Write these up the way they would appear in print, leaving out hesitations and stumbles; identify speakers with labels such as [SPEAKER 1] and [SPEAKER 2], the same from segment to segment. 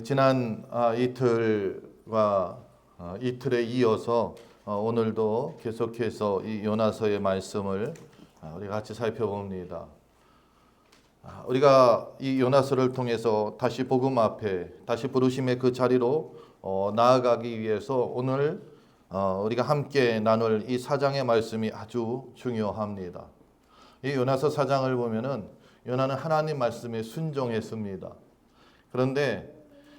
[SPEAKER 1] 지난 이틀과 이틀에 이어서 오늘도 계속해서 이 요나서의 말씀을 우리 같이 살펴봅니다. 우리가 이 요나서를 통해서 다시 복음 앞에, 다시 부르심의 그 자리로 나아가기 위해서 오늘 우리가 함께 나눌 이 4장의 말씀이 아주 중요합니다. 이 요나서 4장을 보면은 요나는 하나님 말씀에 순종했습니다. 그런데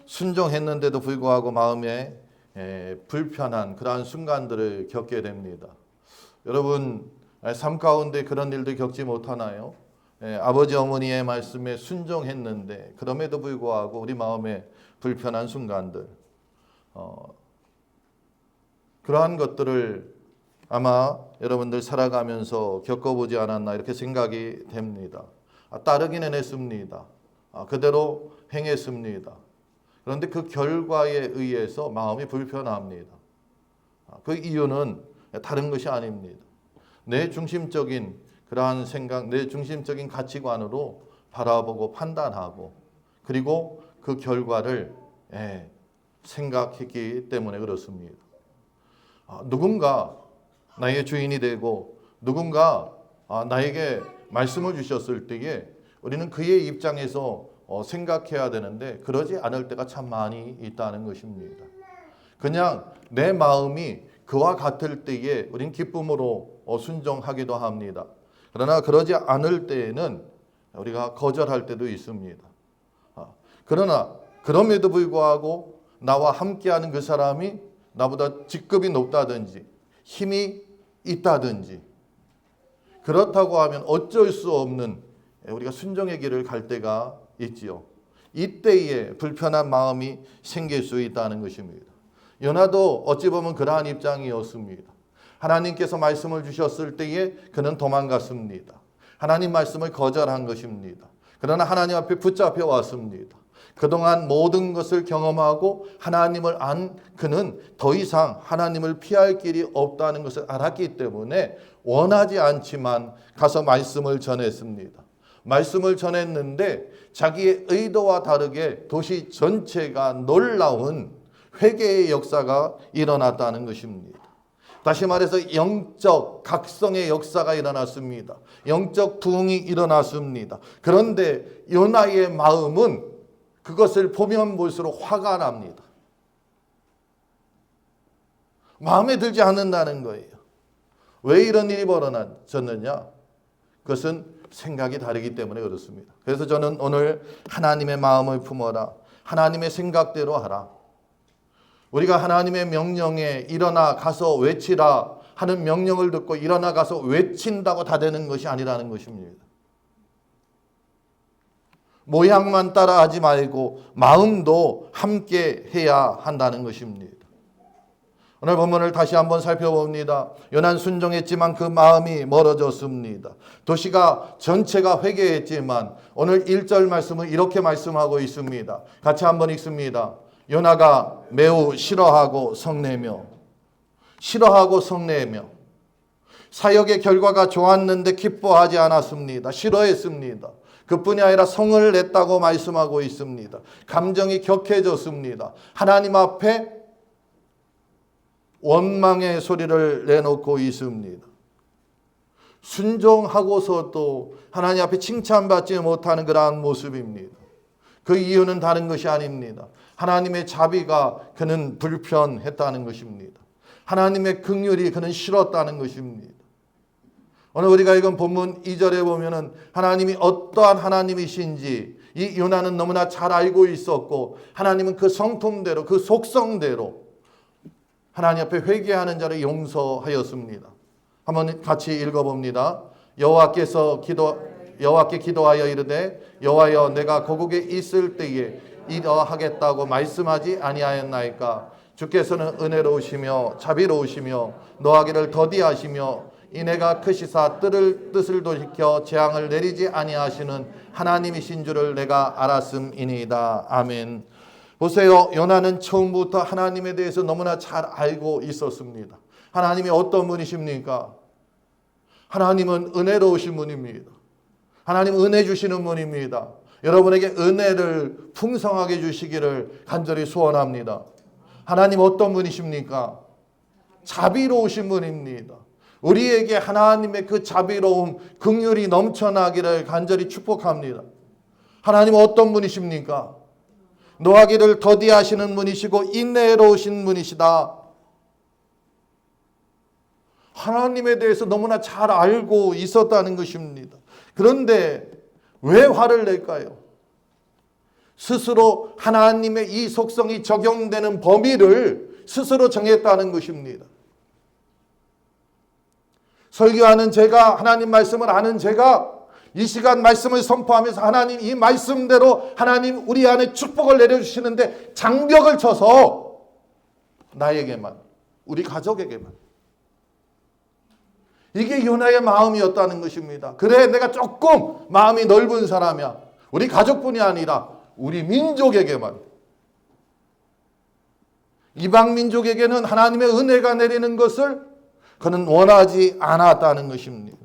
[SPEAKER 1] 순종했는데도 불구하고 마음에 불편한 그러한 순간들을 겪게 됩니다. 여러분 삶 가운데 그런 일들 겪지 못하나요? 아버지 어머니의 말씀에 순종했는데 그럼에도 불구하고 우리 마음에 불편한 순간들, 그러한 것들을 아마 여러분들 살아가면서 겪어보지 않았나 이렇게 생각이 됩니다. 따르기는 했습니다. 그대로 행했습니다. 그런데 그 결과에 의해서 마음이 불편합니다. 그 이유는 다른 것이 아닙니다. 내 중심적인 그러한 생각, 내 중심적인 가치관으로 바라보고 판단하고 그리고 그 결과를 생각했기 때문에 그렇습니다. 누군가 나의 주인이 되고 누군가 나에게 말씀을 주셨을 때에 우리는 그의 입장에서 생각해야 되는데 그러지 않을 때가 참 많이 있다는 것입니다. 그냥 내 마음이 그와 같을 때에 우리는 기쁨으로 순종하기도 합니다. 그러나 그러지 않을 때에는 우리가 거절할 때도 있습니다. 그러나 그럼에도 불구하고 나와 함께하는 그 사람이 나보다 직급이 높다든지 힘이 있다든지 그렇다고 하면 어쩔 수 없는 우리가 순종의 길을 갈 때가 있지요. 이때에 불편한 마음이 생길 수 있다는 것입니다. 요나도 어찌 보면 그러한 입장이었습니다. 하나님께서 말씀을 주셨을 때에 그는 도망갔습니다. 하나님 말씀을 거절한 것입니다. 그러나 하나님 앞에 붙잡혀 왔습니다. 그동안 모든 것을 경험하고 하나님을 안 그는 더 이상 하나님을 피할 길이 없다는 것을 알았기 때문에 원하지 않지만 가서 말씀을 전했습니다. 말씀을 전했는데 자기의 의도와 다르게 도시 전체가 놀라운 회개의 역사가 일어났다는 것입니다. 다시 말해서 영적 각성의 역사가 일어났습니다. 영적 부흥이 일어났습니다. 그런데 요나의 마음은 그것을 보면 볼수록 화가 납니다. 마음에 들지 않는다는 거예요. 왜 이런 일이 벌어졌느냐? 그것은 생각이 다르기 때문에 그렇습니다. 그래서 저는 오늘 하나님의 마음을 품어라. 하나님의 생각대로 하라. 우리가 하나님의 명령에 일어나 가서 외치라 하는 명령을 듣고 일어나 가서 외친다고 다 되는 것이 아니라는 것입니다. 모양만 따라하지 말고 마음도 함께 해야 한다는 것입니다. 오늘 본문을 다시 한번 살펴봅니다. 요나는 순종했지만 그 마음이 멀어졌습니다. 도시가 전체가 회개했지만 오늘 1절 말씀은 이렇게 말씀하고 있습니다. 같이 한번 읽습니다. 요나가 매우 싫어하고 성내며 사역의 결과가 좋았는데 기뻐하지 않았습니다. 싫어했습니다. 그뿐이 아니라 성을 냈다고 말씀하고 있습니다. 감정이 격해졌습니다. 하나님 앞에 원망의 소리를 내놓고 있습니다. 순종하고서도 하나님 앞에 칭찬받지 못하는 그러한 모습입니다. 그 이유는 다른 것이 아닙니다. 하나님의 자비가 그는 불편했다는 것입니다. 하나님의 긍휼이 그는 싫었다는 것입니다. 오늘 우리가 읽은 본문 2절에 보면은 하나님이 어떠한 하나님이신지 이 요나는 너무나 잘 알고 있었고 하나님은 그 성품대로 그 속성대로 하나님 앞에 회개하는 자를 용서하였습니다. 한번 같이 읽어봅니다. 여호와께 기도하여 이르되 여호와여 내가 고국에 있을 때에 이러하겠다고 말씀하지 아니하였나이까. 주께서는 은혜로우시며 자비로우시며 노하기를 더디하시며 이내가 크시사 뜻을 돌이켜 재앙을 내리지 아니하시는 하나님이신 줄을 내가 알았음이니이다. 아멘. 보세요. 요나는 처음부터 하나님에 대해서 너무나 잘 알고 있었습니다. 하나님이 어떤 분이십니까? 하나님은 은혜로우신 분입니다. 하나님 은혜 주시는 분입니다. 여러분에게 은혜를 풍성하게 주시기를 간절히 소원합니다. 하나님 어떤 분이십니까? 자비로우신 분입니다. 우리에게 하나님의 그 자비로움, 긍휼이 넘쳐나기를 간절히 축복합니다. 하나님 어떤 분이십니까? 노하기를 더디하시는 분이시고 인내로우신 분이시다. 하나님에 대해서 너무나 잘 알고 있었다는 것입니다. 그런데 왜 화를 낼까요? 스스로 하나님의 이 속성이 적용되는 범위를 스스로 정했다는 것입니다. 설교하는 제가, 하나님 말씀을 아는 제가 이 시간 말씀을 선포하면서 하나님 이 말씀대로 하나님 우리 안에 축복을 내려주시는데 장벽을 쳐서 나에게만, 우리 가족에게만. 이게 요나의 마음이었다는 것입니다. 그래, 내가 조금 마음이 넓은 사람이야. 우리 가족뿐이 아니라 우리 민족에게만. 이방 민족에게는 하나님의 은혜가 내리는 것을 그는 원하지 않았다는 것입니다.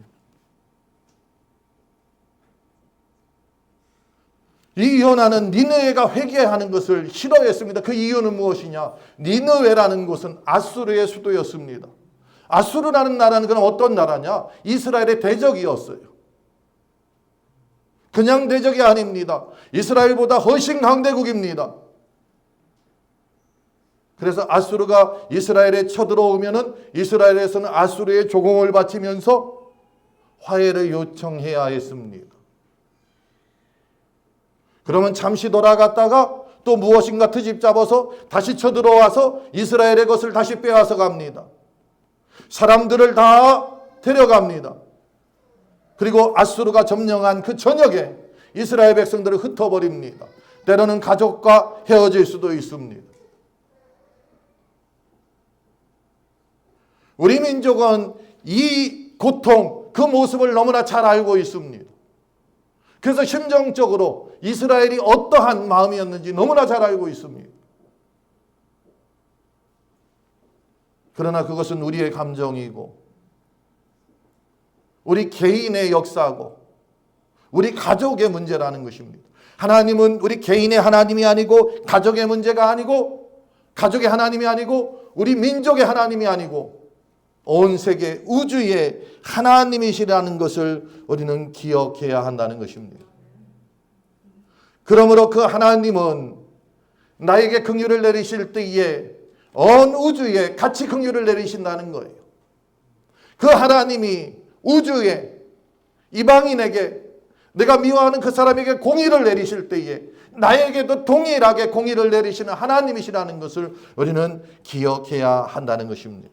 [SPEAKER 1] 이 요나는 니느웨가 회개하는 것을 싫어했습니다. 그 이유는 무엇이냐? 니느웨라는 곳은 아수르의 수도였습니다. 아수르라는 나라는 그럼 어떤 나라냐? 이스라엘의 대적이었어요. 그냥 대적이 아닙니다. 이스라엘보다 훨씬 강대국입니다. 그래서 아수르가 이스라엘에 쳐들어오면은 이스라엘에서는 아수르의 조공을 바치면서 화해를 요청해야 했습니다. 그러면 잠시 돌아갔다가 또 무엇인가 트집 잡아서 다시 쳐들어와서 이스라엘의 것을 다시 빼앗아 갑니다. 사람들을 다 데려갑니다. 그리고 아수르가 점령한 그 저녁에 이스라엘 백성들을 흩어버립니다. 때로는 가족과 헤어질 수도 있습니다. 우리 민족은 이 고통, 그 모습을 너무나 잘 알고 있습니다. 그래서 심정적으로 이스라엘이 어떠한 마음이었는지 너무나 잘 알고 있습니다. 그러나 그것은 우리의 감정이고 우리 개인의 역사고 우리 가족의 문제라는 것입니다. 하나님은 우리 개인의 하나님이 아니고 가족의 문제가 아니고 가족의 하나님이 아니고 우리 민족의 하나님이 아니고 온 세계 우주의 하나님이시라는 것을 우리는 기억해야 한다는 것입니다. 그러므로 그 하나님은 나에게 긍휼을 내리실 때에 온 우주에 같이 긍휼을 내리신다는 거예요. 그 하나님이 우주에 이방인에게 내가 미워하는 그 사람에게 공의를 내리실 때에 나에게도 동일하게 공의를 내리시는 하나님이시라는 것을 우리는 기억해야 한다는 것입니다.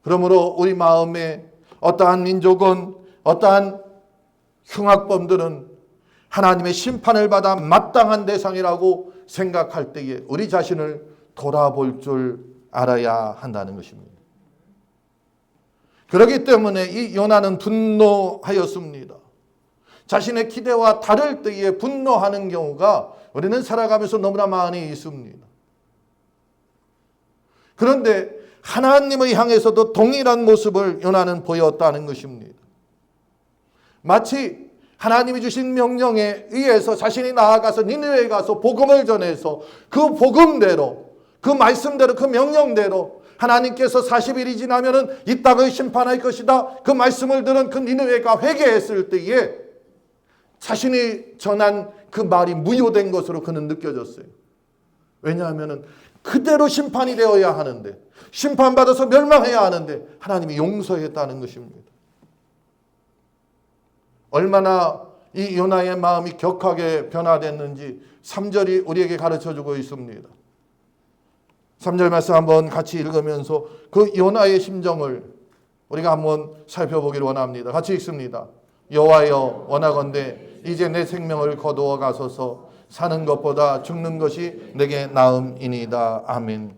[SPEAKER 1] 그러므로 우리 마음에 어떠한 민족은 어떠한 흉악범들은 하나님의 심판을 받아 마땅한 대상이라고 생각할 때에 우리 자신을 돌아볼 줄 알아야 한다는 것입니다. 그렇기 때문에 이 요나는 분노하였습니다. 자신의 기대와 다를 때에 분노하는 경우가 우리는 살아가면서 너무나 많이 있습니다. 그런데 하나님을 향해서도 동일한 모습을 요나는 보였다는 것입니다. 마치 하나님이 주신 명령에 의해서 자신이 나아가서 니느웨에 가서 복음을 전해서 그 복음대로 그 말씀대로 그 명령대로 하나님께서 40일이 지나면은 이 땅을 심판할 것이다. 그 말씀을 들은 그 니느웨가 회개했을 때에 자신이 전한 그 말이 무효된 것으로 그는 느껴졌어요. 왜냐하면은 그대로 심판이 되어야 하는데 심판받아서 멸망해야 하는데 하나님이 용서했다는 것입니다. 얼마나 이 요나의 마음이 격하게 변화됐는지 3절이 우리에게 가르쳐주고 있습니다. 3절 말씀 한번 같이 읽으면서 그 요나의 심정을 우리가 한번 살펴보기를 원합니다. 같이 읽습니다. 여호와여 원하건대 이제 내 생명을 거두어 가소서. 사는 것보다 죽는 것이 내게 나음이니이다. 아멘.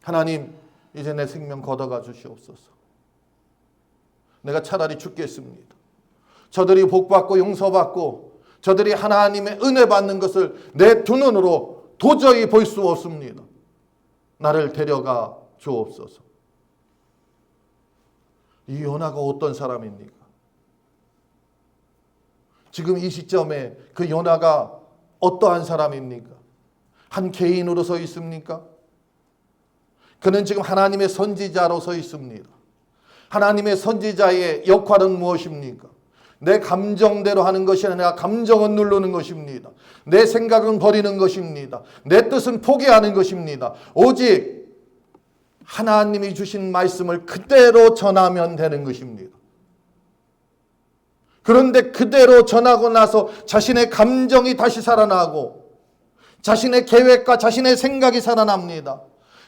[SPEAKER 1] 하나님 이제 내 생명 걷어가 주시옵소서. 내가 차라리 죽겠습니다. 저들이 복받고 용서받고 저들이 하나님의 은혜 받는 것을 내 두 눈으로 도저히 볼 수 없습니다. 나를 데려가 주옵소서. 이 요나가 어떤 사람입니까? 지금 이 시점에 그 요나가 어떠한 사람입니까? 한 개인으로 서 있습니까? 그는 지금 하나님의 선지자로 서 있습니다. 하나님의 선지자의 역할은 무엇입니까? 내 감정대로 하는 것이 아니라 감정은 누르는 것입니다. 내 생각은 버리는 것입니다. 내 뜻은 포기하는 것입니다. 오직 하나님이 주신 말씀을 그대로 전하면 되는 것입니다. 그런데 그대로 전하고 나서 자신의 감정이 다시 살아나고 자신의 계획과 자신의 생각이 살아납니다.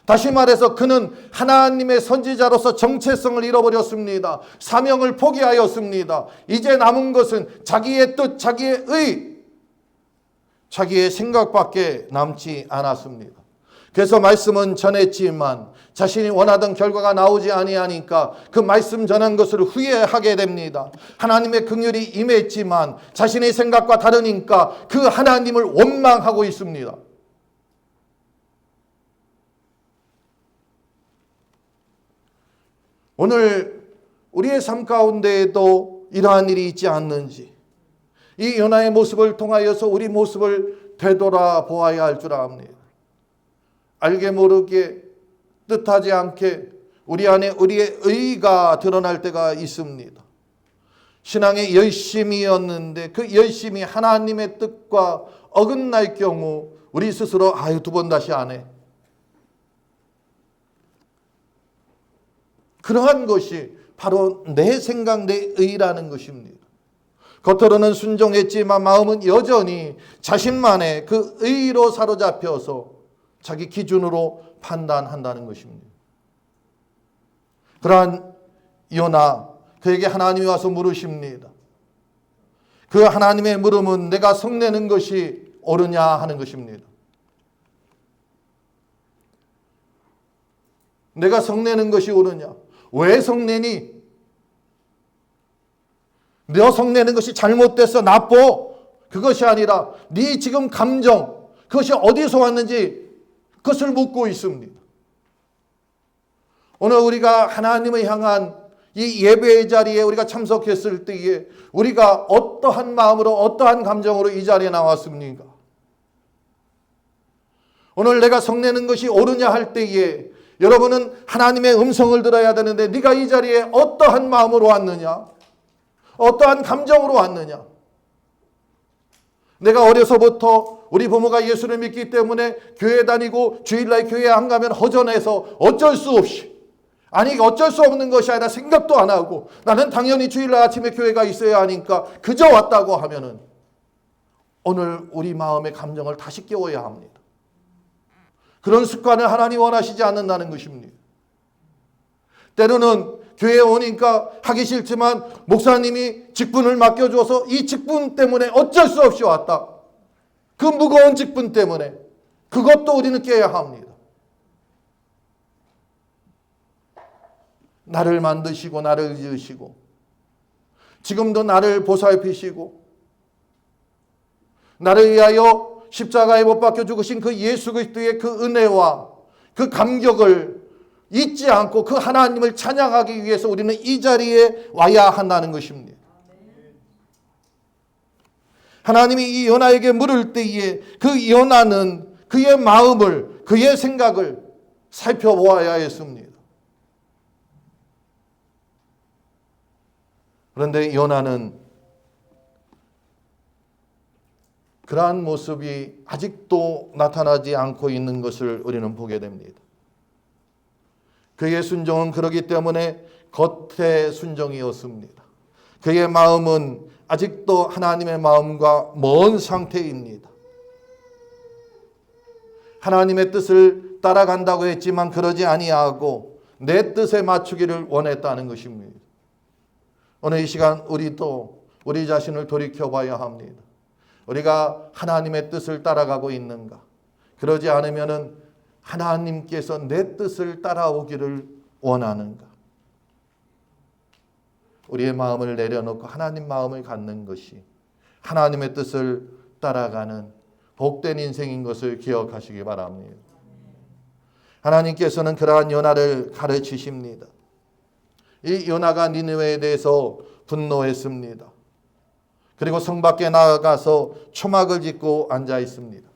[SPEAKER 1] 다시 말해서 그는 하나님의 선지자로서 정체성을 잃어버렸습니다. 사명을 포기하였습니다. 이제 남은 것은 자기의 뜻, 자기의 의, 자기의 생각밖에 남지 않았습니다. 그래서 말씀은 전했지만 자신이 원하던 결과가 나오지 아니하니까 그 말씀 전한 것을 후회하게 됩니다. 하나님의 긍휼이 임했지만 자신의 생각과 다르니까 그 하나님을 원망하고 있습니다. 오늘 우리의 삶 가운데에도 이러한 일이 있지 않는지, 이 요나의 모습을 통하여서 우리 모습을 되돌아보아야 할 줄 압니다. 알게 모르게 뜻하지 않게 우리 안에 우리의 의가 드러날 때가 있습니다. 신앙의 열심이었는데 그 열심이 하나님의 뜻과 어긋날 경우 우리 스스로 두 번 다시 안 해. 그러한 것이 바로 내 생각, 내 의라는 것입니다. 겉으로는 순종했지만 마음은 여전히 자신만의 그 의로 사로잡혀서 자기 기준으로 판단한다는 것입니다. 그러한 요나, 그에게 하나님이 와서 물으십니다. 그 하나님의 물음은 내가 성내는 것이 옳으냐 하는 것입니다. 내가 성내는 것이 옳으냐? 왜 성내니? 너 성내는 것이 잘못됐어, 나빠. 그것이 아니라 네 지금 감정, 그것이 어디서 왔는지 그것을 묻고 있습니다. 오늘 우리가 하나님을 향한 이 예배의 자리에 우리가 참석했을 때에 우리가 어떠한 마음으로 어떠한 감정으로 이 자리에 나왔습니까? 오늘 내가 성내는 것이 옳으냐 할 때에 여러분은 하나님의 음성을 들어야 되는데 네가 이 자리에 어떠한 마음으로 왔느냐? 어떠한 감정으로 왔느냐? 내가 어려서부터 우리 부모가 예수를 믿기 때문에 교회 다니고 주일날 교회 안 가면 허전해서 어쩔 수 없이, 아니 어쩔 수 없는 것이 아니라 생각도 안 하고 나는 당연히 주일날 아침에 교회가 있어야 하니까 그저 왔다고 하면은 오늘 우리 마음의 감정을 다시 깨워야 합니다. 그런 습관을 하나님 원하시지 않는다는 것입니다. 때로는 교회에 오니까 하기 싫지만 목사님이 직분을 맡겨줘서 이 직분 때문에 어쩔 수 없이 왔다. 그 무거운 직분 때문에 그것도 우리는 깨야 합니다. 나를 만드시고 나를 지으시고 지금도 나를 보살피시고 나를 위하여 십자가에 못 박혀 죽으신 그 예수 그리스도의 그 은혜와 그 감격을 잊지 않고 그 하나님을 찬양하기 위해서 우리는 이 자리에 와야 한다는 것입니다. 하나님이 이 요나에게 물을 때에 그 요나는 그의 마음을, 그의 생각을 살펴보아야 했습니다. 그런데 요나는 그러한 모습이 아직도 나타나지 않고 있는 것을 우리는 보게 됩니다. 그의 순종은 그러기 때문에 겉의 순종이었습니다. 그의 마음은 아직도 하나님의 마음과 먼 상태입니다. 하나님의 뜻을 따라간다고 했지만 그러지 아니하고 내 뜻에 맞추기를 원했다는 것입니다. 오늘 이 시간 우리도 우리 자신을 돌이켜봐야 합니다. 우리가 하나님의 뜻을 따라가고 있는가? 그러지 않으면은 하나님께서 내 뜻을 따라오기를 원하는가? 우리의 마음을 내려놓고 하나님 마음을 갖는 것이 하나님의 뜻을 따라가는 복된 인생인 것을 기억하시기 바랍니다. 하나님께서는 그러한 요나를 가르치십니다. 이 요나가 니느웨에 대해서 분노했습니다. 그리고 성 밖에 나가서 초막을 짓고 앉아 있습니다.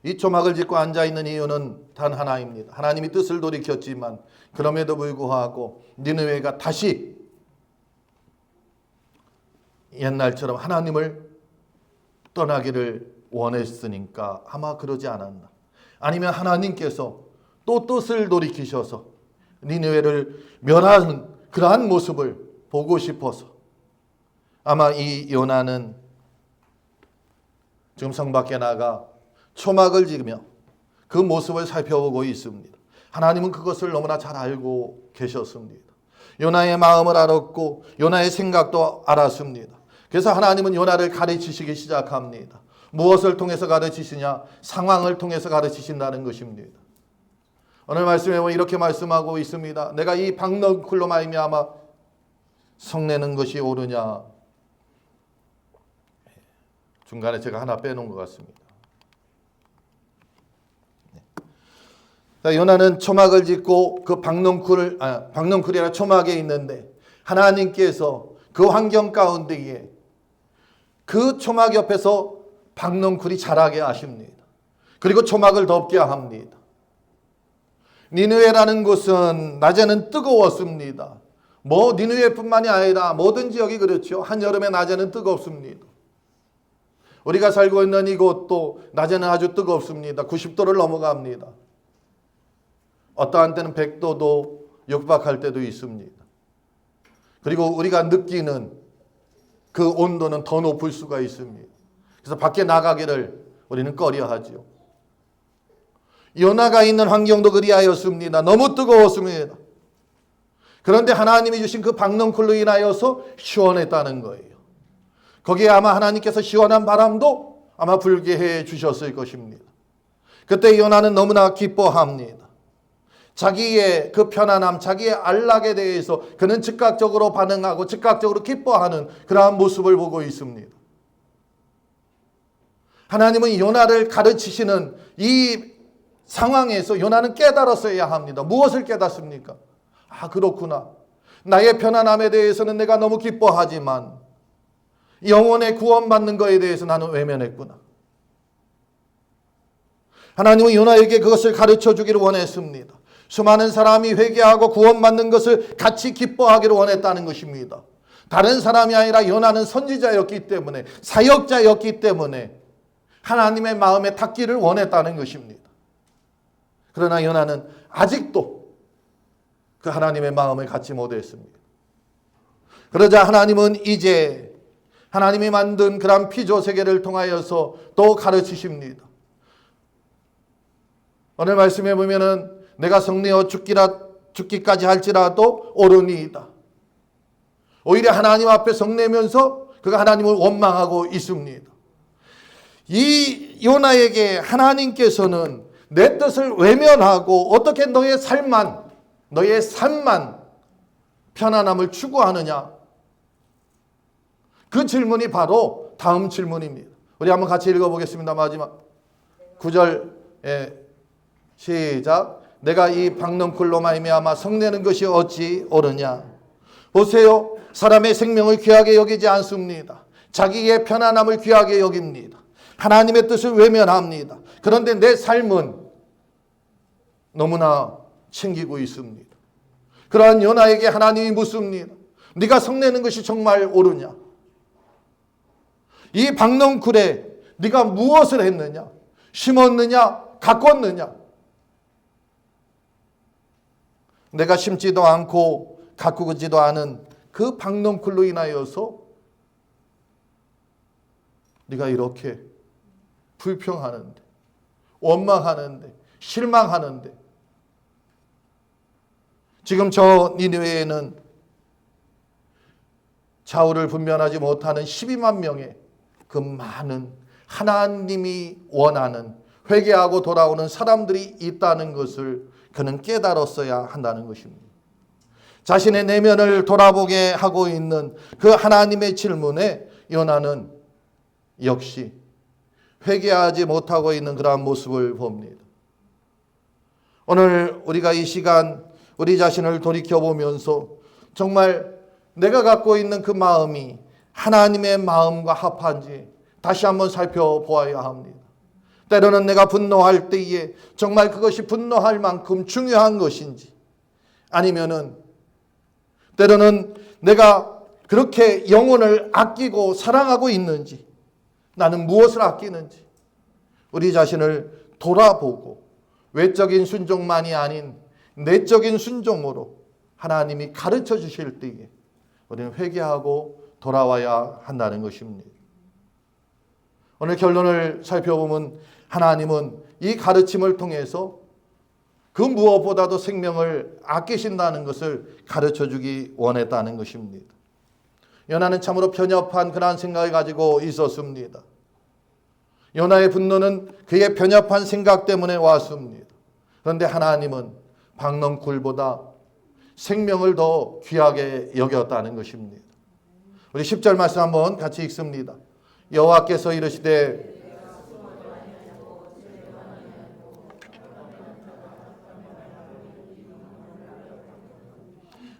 [SPEAKER 1] 이 초막을 짓고 앉아 있는 이유는 단 하나입니다. 하나님이 뜻을 돌이켰지만 그럼에도 불구하고 니느웨가 다시 옛날처럼 하나님을 떠나기를 원했으니까 아마 그러지 않았나. 아니면 하나님께서 또 뜻을 돌이키셔서 니느웨를 멸하는 그러한 모습을 보고 싶어서 아마 이 요나는 지금 성 밖에 나가 초막을 지으며 그 모습을 살펴보고 있습니다. 하나님은 그것을 너무나 잘 알고 계셨습니다. 요나의 마음을 알았고 요나의 생각도 알았습니다. 그래서 하나님은 요나를 가르치시기 시작합니다. 무엇을 통해서 가르치시냐? 상황을 통해서 가르치신다는 것입니다. 오늘 말씀에 보면 이렇게 말씀하고 있습니다. 내가 이 박너쿨로 말미암아 성내는 것이 옳으냐? 중간에 제가 하나 빼놓은 것 같습니다. 요나는 초막을 짓고 그 박넝쿨이라 초막에 있는데 하나님께서 그 환경 가운데에 그 초막 옆에서 박넝쿨이 자라게 하십니다. 그리고 초막을 덮게 합니다. 니느웨라는 곳은 낮에는 뜨거웠습니다. 니느웨뿐만이 아니라 모든 지역이 그렇죠. 한여름에 낮에는 뜨겁습니다. 우리가 살고 있는 이곳도 낮에는 아주 뜨겁습니다. 90도를 넘어갑니다. 어떠한 때는 100도도 육박할 때도 있습니다. 그리고 우리가 느끼는 그 온도는 더 높을 수가 있습니다. 그래서 밖에 나가기를 우리는 꺼려하죠. 요나가 있는 환경도 그리하였습니다. 너무 뜨거웠습니다. 그런데 하나님이 주신 그 박넝쿨로 인하여서 시원했다는 거예요. 거기에 아마 하나님께서 시원한 바람도 아마 불게 해 주셨을 것입니다. 그때 요나는 너무나 기뻐합니다. 자기의 그 편안함, 자기의 안락에 대해서 그는 즉각적으로 반응하고 즉각적으로 기뻐하는 그러한 모습을 보고 있습니다. 하나님은 요나를 가르치시는 이 상황에서 요나는 깨달았어야 합니다. 무엇을 깨닫습니까? 그렇구나. 나의 편안함에 대해서는 내가 너무 기뻐하지만 영혼의 구원받는 것에 대해서 나는 외면했구나. 하나님은 요나에게 그것을 가르쳐 주기를 원했습니다. 수많은 사람이 회개하고 구원받는 것을 같이 기뻐하기를 원했다는 것입니다. 다른 사람이 아니라 요나는 선지자였기 때문에, 사역자였기 때문에 하나님의 마음에 닿기를 원했다는 것입니다. 그러나 요나는 아직도 그 하나님의 마음을 갖지 못했습니다. 그러자 하나님은 이제 하나님이 만든 그런 피조세계를 통하여서 또 가르치십니다. 오늘 말씀해 보면은 내가 성내어 죽기까지 할지라도 옳으니이다. 오히려 하나님 앞에 성내면서 그가 하나님을 원망하고 있습니다. 이 요나에게 하나님께서는 내 뜻을 외면하고 어떻게 너의 삶만 편안함을 추구하느냐? 그 질문이 바로 다음 질문입니다. 우리 한번 같이 읽어보겠습니다. 마지막 9절 시작. 내가 이 박넝쿨로 말미암아 성내는 것이 어찌 옳으냐? 보세요. 사람의 생명을 귀하게 여기지 않습니다. 자기의 편안함을 귀하게 여깁니다. 하나님의 뜻을 외면합니다. 그런데 내 삶은 너무나 챙기고 있습니다. 그러한 요나에게 하나님이 묻습니다. 네가 성내는 것이 정말 옳으냐? 이 박넝쿨에 네가 무엇을 했느냐? 심었느냐? 가꿨느냐? 내가 심지도 않고 가꾸지도 않은 그 박넝쿨로 인하여서 네가 이렇게 불평하는데, 원망하는데, 실망하는데, 지금 저 니느웨에는 좌우를 분별하지 못하는 12만 명의 그 많은 하나님이 원하는 회개하고 돌아오는 사람들이 있다는 것을 그는 깨달았어야 한다는 것입니다. 자신의 내면을 돌아보게 하고 있는 그 하나님의 질문에 요나는 역시 회개하지 못하고 있는 그러한 모습을 봅니다. 오늘 우리가 이 시간 우리 자신을 돌이켜보면서 정말 내가 갖고 있는 그 마음이 하나님의 마음과 합한지 다시 한번 살펴보아야 합니다. 때로는 내가 분노할 때에 정말 그것이 분노할 만큼 중요한 것인지, 아니면은 때로는 내가 그렇게 영혼을 아끼고 사랑하고 있는지, 나는 무엇을 아끼는지 우리 자신을 돌아보고 외적인 순종만이 아닌 내적인 순종으로 하나님이 가르쳐 주실 때에 우리는 회개하고 돌아와야 한다는 것입니다. 오늘 결론을 살펴보면 하나님은 이 가르침을 통해서 그 무엇보다도 생명을 아끼신다는 것을 가르쳐 주기 원했다는 것입니다. 요나는 참으로 편협한 그러한 생각을 가지고 있었습니다. 요나의 분노는 그의 편협한 생각 때문에 왔습니다. 그런데 하나님은 박넝쿨보다 생명을 더 귀하게 여겼다는 것입니다. 우리 10절 말씀 한번 같이 읽습니다. 여호와께서 이르시되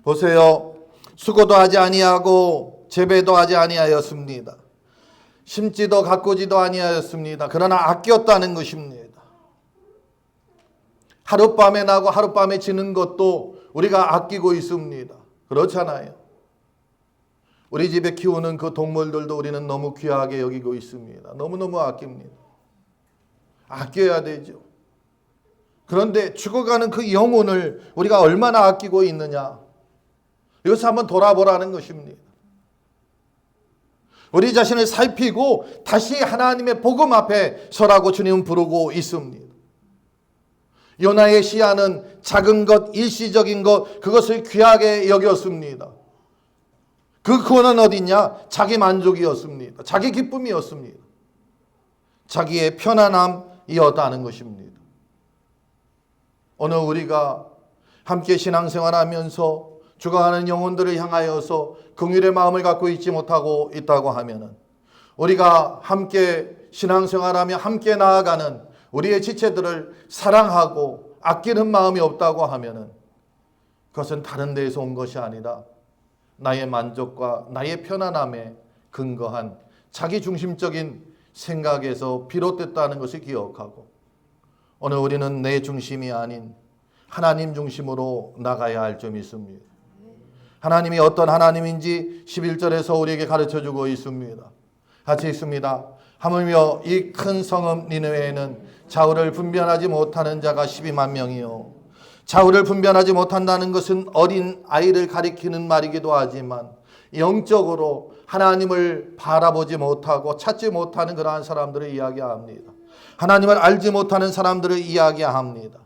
[SPEAKER 1] 보세요. 수고도 하지 아니하고 재배도 하지 아니하였습니다. 심지도 가꾸지도 아니하였습니다. 그러나 아꼈다는 것입니다. 하룻밤에 나고 하룻밤에 지는 것도 우리가 아끼고 있습니다. 그렇잖아요. 우리 집에 키우는 그 동물들도 우리는 너무 귀하게 여기고 있습니다. 너무너무 아낍니다. 아껴야 되죠. 그런데 죽어가는 그 영혼을 우리가 얼마나 아끼고 있느냐, 이것을 한번 돌아보라는 것입니다. 우리 자신을 살피고 다시 하나님의 복음 앞에 서라고 주님은 부르고 있습니다. 요나의 시야는 작은 것, 일시적인 것, 그것을 귀하게 여겼습니다. 그 구원은 어디냐? 자기 만족이었습니다. 자기 기쁨이었습니다. 자기의 편안함이었다는 것입니다. 오늘 우리가 함께 신앙생활하면서 죽어가는 영혼들을 향하여서 긍휼의 마음을 갖고 있지 못하고 있다고 하면은, 우리가 함께 신앙생활하며 함께 나아가는 우리의 지체들을 사랑하고 아끼는 마음이 없다고 하면은, 그것은 다른 데에서 온 것이 아니라 나의 만족과 나의 편안함에 근거한 자기중심적인 생각에서 비롯됐다는 것을 기억하고, 오늘 우리는 내 중심이 아닌 하나님 중심으로 나가야 할 점이 있습니다. 하나님이 어떤 하나님인지 11절에서 우리에게 가르쳐주고 있습니다. 같이 읽습니다. 하물며 이 큰 성읍 니느웨에는 좌우를 분별하지 못하는 자가 12만 명이요. 좌우를 분별하지 못한다는 것은 어린 아이를 가리키는 말이기도 하지만 영적으로 하나님을 바라보지 못하고 찾지 못하는 그러한 사람들을 이야기합니다. 하나님을 알지 못하는 사람들을 이야기합니다.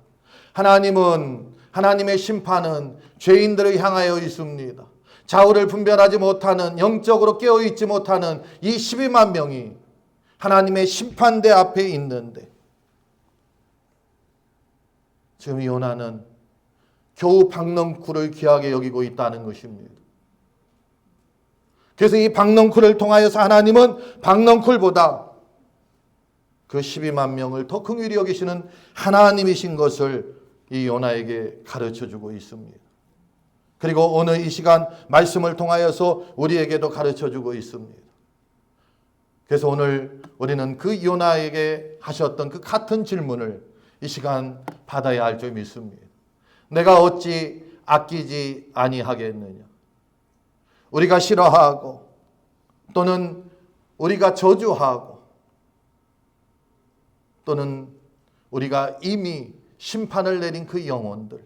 [SPEAKER 1] 하나님의 심판은 죄인들을 향하여 있습니다. 좌우를 분별하지 못하는, 영적으로 깨어있지 못하는 이 12만 명이 하나님의 심판대 앞에 있는데, 지금 요나는 겨우 박넝쿨을 귀하게 여기고 있다는 것입니다. 그래서 이 박넝쿨을 통하여서 하나님은 박넝쿨보다 그 12만 명을 더 긍휼히 여기시는 하나님이신 것을 이 요나에게 가르쳐주고 있습니다. 그리고 오늘 이 시간 말씀을 통하여서 우리에게도 가르쳐주고 있습니다. 그래서 오늘 우리는 그 요나에게 하셨던 그 같은 질문을 이 시간 받아야 할 줄 믿습니다. 내가 어찌 아끼지 아니하겠느냐? 우리가 싫어하고 또는 우리가 저주하고 또는 우리가 이미 심판을 내린 그 영혼들,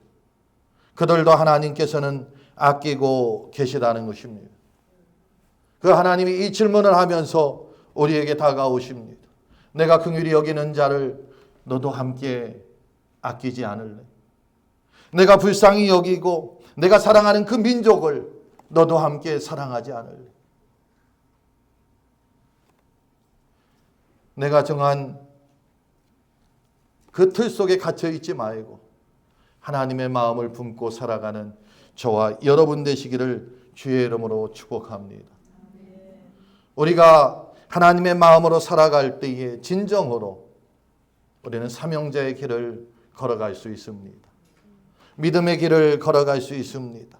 [SPEAKER 1] 그들도 하나님께서는 아끼고 계시다는 것입니다. 그 하나님이 이 질문을 하면서 우리에게 다가오십니다. 내가 긍휼히 여기는 자를 너도 함께 아끼지 않을래? 내가 불쌍히 여기고 내가 사랑하는 그 민족을 너도 함께 사랑하지 않을래? 내가 정한 그 틀 속에 갇혀 있지 말고 하나님의 마음을 품고 살아가는 저와 여러분 되시기를 주의 이름으로 축복합니다. 우리가 하나님의 마음으로 살아갈 때에 진정으로 우리는 사명자의 길을 걸어갈 수 있습니다. 믿음의 길을 걸어갈 수 있습니다.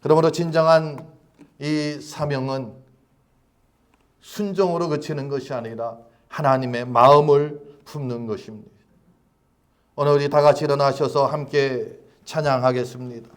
[SPEAKER 1] 그러므로 진정한 이 사명은 순종으로 그치는 것이 아니라 하나님의 마음을 품는 것입니다. 오늘 우리 다 같이 일어나셔서 함께 찬양하겠습니다.